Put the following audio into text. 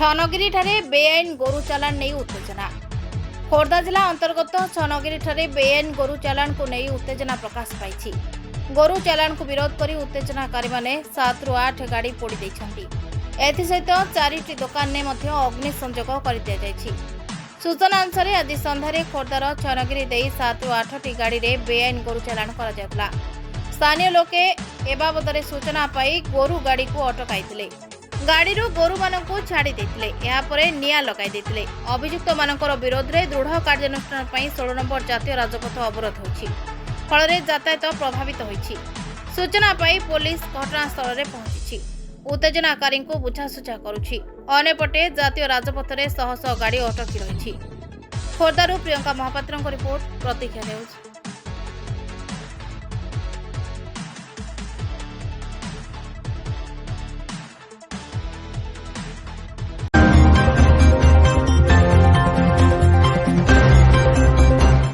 छनगिरी बेआईन गोरु चालाण नहीं उत्तेजना। खोर्धा जिला अंतर्गत छनगिरी बेआईन गोरु चालाण को नहीं उत्तेजना प्रकाश पाई। गोरु चालाण को विरोध कर उत्तेजनाकारी माने 7 ରୁ 8 गाड़ी पोड़ी देइछंती। एथिसहित 4टी दुकान ने अग्नि संजोग कर दिया जायछि। सूचना अनुसार आज संध्यारे खोर्धार छनगिरी देई 7 ରୁ 8टी गाड़ी रे बेआईन गोरु चालाण करा जायतला। स्थानीय लोके ए बाबदरे सूचना पाई गोरु गाड़ी को अटकाइथिले। गाड़ी गोरु मानक छाड़ी देथिले। या परे निया लगाई देथिले। अभियुक्त मानकर विरोध में दृढ़ कार्यानुष्ठान 16 नंबर जातीय राजपथ अवरोध होछि। फल यातायात प्रभावित होइछि। सूचना पाई पुलिस घटनास्थल में पहुंची उत्तेजनाकारी को बुझासुझा करुछि। अन्यपटे जातीय राजपथ में शह शह गाड़ी अटकी रही। खोर्धारू प्रियंका महापात्र रिपोर्ट, प्रतीक्षा न्यूज।